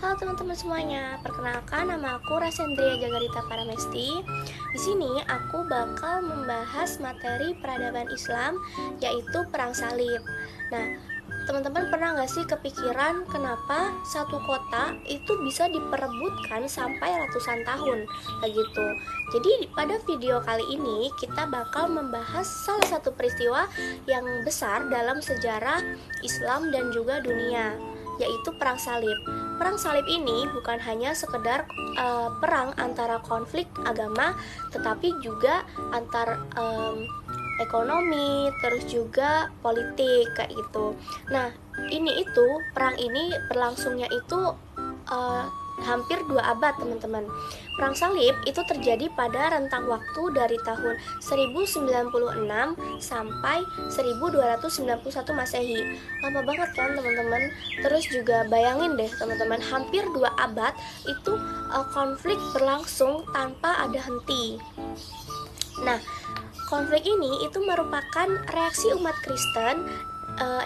Halo teman-teman semuanya, perkenalkan nama aku Rasendria Jagarita Paramesti. Di sini aku bakal membahas materi peradaban Islam, yaitu Perang Salib. Nah, teman-teman pernah nggak sih kepikiran kenapa satu kota itu bisa diperebutkan sampai ratusan tahun, kayak gitu. Jadi pada video kali ini kita bakal membahas salah satu peristiwa yang besar dalam sejarah Islam dan juga dunia, yaitu Perang Salib. Perang Salib ini bukan hanya sekedar perang antara konflik agama, tetapi juga antar ekonomi, terus juga politik kayak gitu. Nah, perang ini berlangsungnya itu hampir 2 abad, teman-teman. Perang Salib itu terjadi pada rentang waktu dari tahun 1096 sampai 1291 Masehi. Lama banget kan, teman-teman? Terus juga bayangin deh, teman-teman, hampir 2 abad itu konflik berlangsung tanpa ada henti. Nah, konflik ini itu merupakan reaksi umat Kristen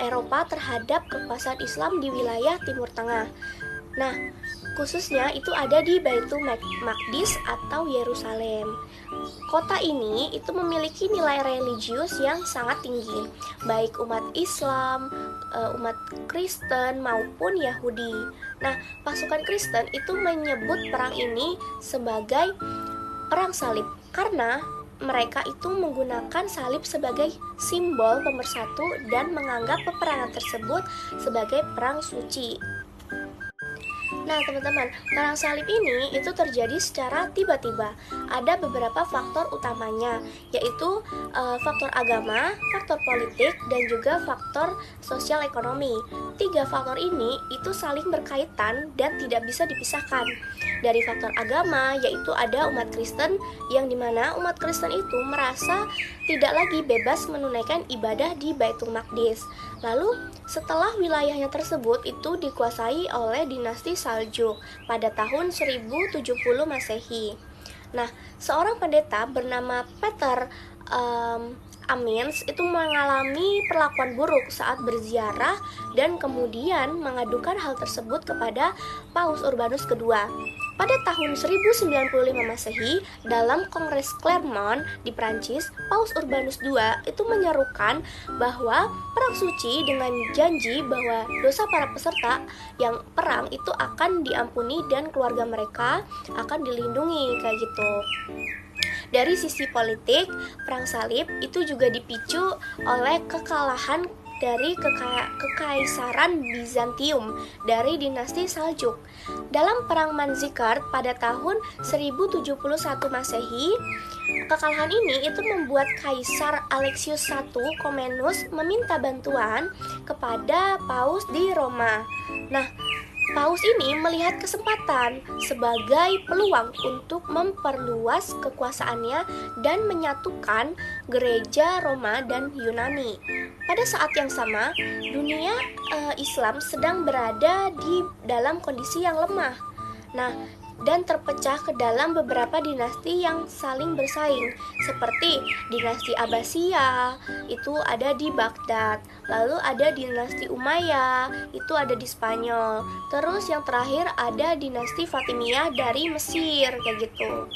Eropa terhadap kekuasaan Islam di wilayah Timur Tengah. Nah, khususnya itu ada di Baitul Maqdis atau Yerusalem. Kota ini itu memiliki nilai religius yang sangat tinggi, baik umat Islam, umat Kristen maupun Yahudi. Nah, pasukan Kristen itu menyebut perang ini sebagai Perang Salib karena mereka itu menggunakan salib sebagai simbol pemersatu dan menganggap peperangan tersebut sebagai perang suci. Nah, teman-teman, perang salib ini itu terjadi secara tiba-tiba. Ada beberapa faktor utamanya, yaitu faktor agama, faktor politik, dan juga faktor sosial ekonomi. 3 faktor ini itu saling berkaitan dan tidak bisa dipisahkan. Dari faktor agama, yaitu ada umat Kristen, yang dimana umat Kristen itu merasa tidak lagi bebas menunaikan ibadah di Baitul Maqdis. Lalu, setelah wilayahnya tersebut itu dikuasai oleh dinasti Saljuk pada tahun 1070 Masehi. Nah, seorang pendeta bernama Peter Amins itu mengalami perlakuan buruk saat berziarah dan kemudian mengadukan hal tersebut kepada Paus Urbanus II. Pada tahun 1095 Masehi, dalam Kongres Clermont di Prancis, Paus Urbanus II itu menyerukan bahwa perang suci dengan janji bahwa dosa para peserta yang perang itu akan diampuni dan keluarga mereka akan dilindungi, kayak gitu. Dari sisi politik, Perang Salib itu juga dipicu oleh kekalahan dari Kekaisaran Bizantium dari dinasti Saljuk. Dalam Perang Manzikert pada tahun 1071 Masehi, kekalahan ini itu membuat Kaisar Alexius I Komnenos meminta bantuan kepada Paus di Roma. Nah, Paus ini melihat kesempatan sebagai peluang untuk memperluas kekuasaannya dan menyatukan gereja Roma dan Yunani. Pada saat yang sama, dunia Islam sedang berada di dalam kondisi yang lemah. Nah, dan terpecah ke dalam beberapa dinasti yang saling bersaing, seperti dinasti Abbasiyah itu ada di Baghdad, lalu ada dinasti Umayyah itu ada di Spanyol, terus yang terakhir ada dinasti Fatimiyah dari Mesir, kayak gitu.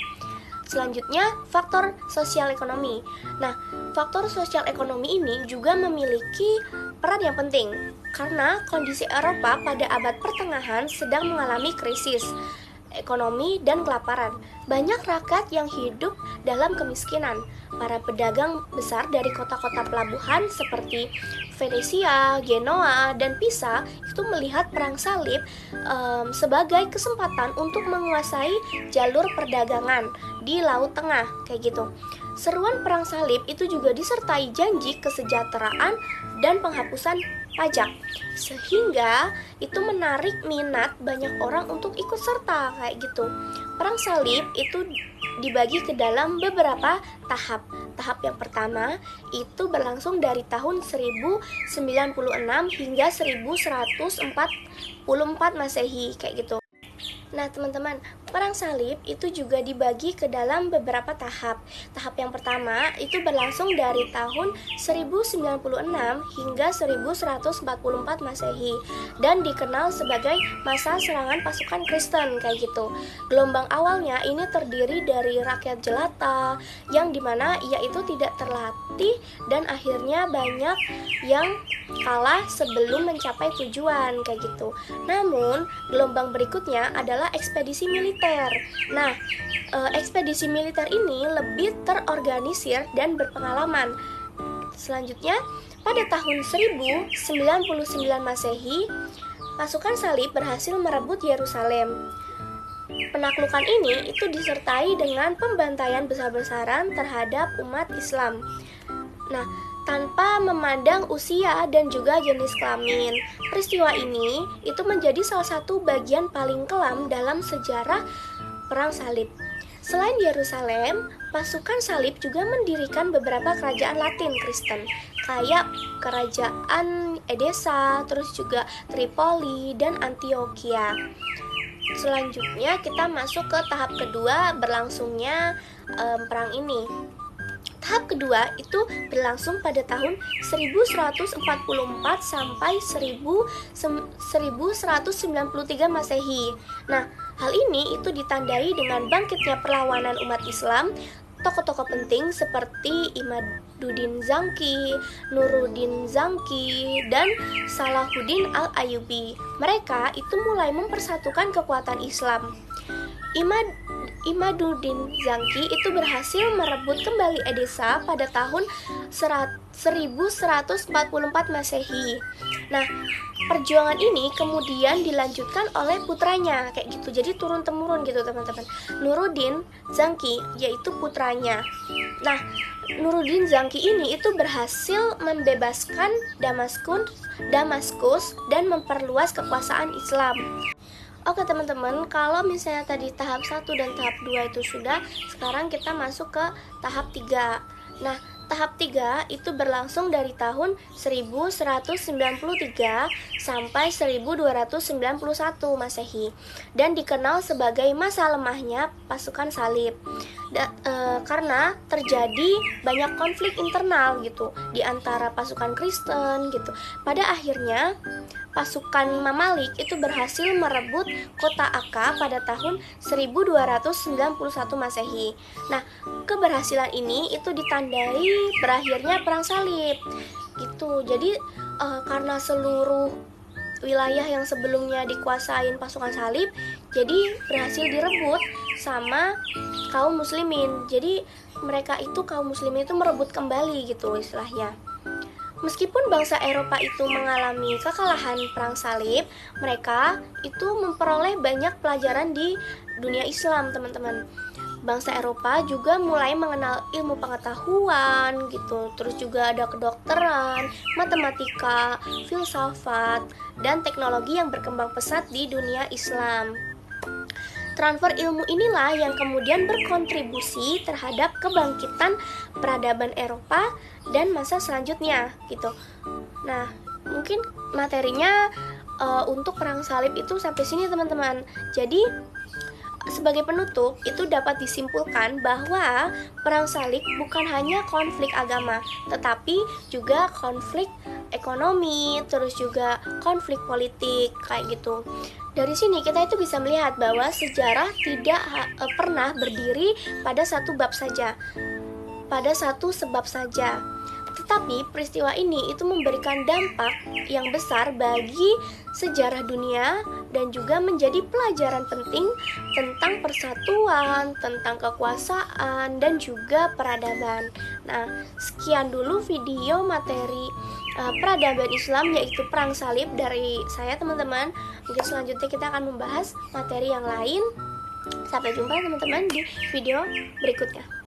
Selanjutnya, faktor sosial ekonomi. Nah, faktor sosial ekonomi ini juga memiliki peran yang penting karena kondisi Eropa pada abad pertengahan sedang mengalami krisis ekonomi dan kelaparan. Banyak rakyat yang hidup dalam kemiskinan. Para pedagang besar dari kota-kota pelabuhan seperti Venesia, Genoa, dan Pisa itu melihat perang salib sebagai kesempatan untuk menguasai jalur perdagangan di Laut Tengah, kayak gitu. Seruan perang salib itu juga disertai janji kesejahteraan dan penghapusan pajak, sehingga itu menarik minat banyak orang untuk ikut serta, kayak gitu. Perang salib itu dibagi ke dalam beberapa tahap. Tahap yang pertama itu berlangsung dari tahun 1096 hingga 1144 Masehi, kayak gitu. Nah, teman-teman, perang salib itu juga dibagi ke dalam beberapa tahap. Tahap yang pertama itu berlangsung dari tahun 1096 hingga 1144 Masehi dan dikenal sebagai masa serangan pasukan Kristen kayak gitu. Gelombang awalnya ini terdiri dari rakyat jelata yang dimana ia itu tidak terlatih dan akhirnya banyak yang kalah sebelum mencapai tujuan kayak gitu. Namun gelombang berikutnya adalah ekspedisi militer. Nah, ekspedisi militer ini lebih terorganisir dan berpengalaman. Selanjutnya, pada tahun 1099 Masehi, pasukan salib berhasil merebut Yerusalem. Penaklukan ini itu disertai dengan pembantaian besar-besaran terhadap umat Islam. Nah, tanpa memandang usia dan juga jenis kelamin. Peristiwa ini itu menjadi salah satu bagian paling kelam dalam sejarah perang salib. Selain Yerusalem, pasukan salib juga mendirikan beberapa kerajaan Latin Kristen, kayak kerajaan Edessa, terus juga Tripoli dan Antioquia. Selanjutnya kita masuk ke tahap kedua berlangsungnya perang ini. Tahap kedua itu berlangsung pada tahun 1144 sampai 1193 Masehi. Nah, hal ini itu ditandai dengan bangkitnya perlawanan umat Islam. Tokoh-tokoh penting seperti Imaduddin Zanki, Nuruddin Zanki, dan Salahuddin Al-Ayyubi. Mereka itu mulai mempersatukan kekuatan Islam. Imaduddin Zanki itu berhasil merebut kembali Edessa pada tahun 1144 Masehi. Nah, perjuangan ini kemudian dilanjutkan oleh putranya kayak gitu. Jadi turun-temurun gitu, teman-teman. Nuruddin Zanki yaitu putranya. Nah, Nuruddin Zanki ini itu berhasil membebaskan Damaskus dan memperluas kekuasaan Islam. Oke teman-teman, kalau misalnya tadi tahap 1 dan tahap 2 itu sudah, sekarang kita masuk ke tahap 3. Nah, tahap 3 itu berlangsung dari tahun 1193 sampai 1291 Masehi dan dikenal sebagai masa lemahnya pasukan salib. Karena terjadi banyak konflik internal gitu di antara pasukan Kristen gitu. Pada akhirnya pasukan Mamalik itu berhasil merebut kota Akka pada tahun 1291 Masehi. Nah, keberhasilan ini itu ditandai berakhirnya perang salib gitu. Jadi karena seluruh wilayah yang sebelumnya dikuasain pasukan salib jadi berhasil direbut sama kaum muslimin. Jadi mereka itu kaum muslimin itu merebut kembali gitu istilahnya. Meskipun bangsa Eropa itu mengalami kekalahan perang salib, mereka itu memperoleh banyak pelajaran di dunia Islam, teman-teman. Bangsa Eropa juga mulai mengenal ilmu pengetahuan gitu, terus juga ada kedokteran, matematika, filsafat, dan teknologi yang berkembang pesat di dunia Islam. Transfer ilmu inilah yang kemudian berkontribusi terhadap kebangkitan peradaban Eropa dan masa selanjutnya gitu. Nah, mungkin materinya untuk perang salib itu sampai sini teman-teman. Jadi sebagai penutup itu dapat disimpulkan bahwa perang salib bukan hanya konflik agama, tetapi juga konflik ekonomi, terus juga konflik politik kayak gitu. Dari sini kita itu bisa melihat bahwa sejarah tidak pernah berdiri pada satu bab saja, pada satu sebab saja. Tetapi peristiwa ini itu memberikan dampak yang besar bagi sejarah dunia dan juga menjadi pelajaran penting tentang persatuan, tentang kekuasaan, dan juga peradaban. Nah, sekian dulu video materi peradaban Islam yaitu perang salib dari saya teman-teman. Mungkin selanjutnya kita akan membahas materi yang lain. Sampai jumpa teman-teman di video berikutnya.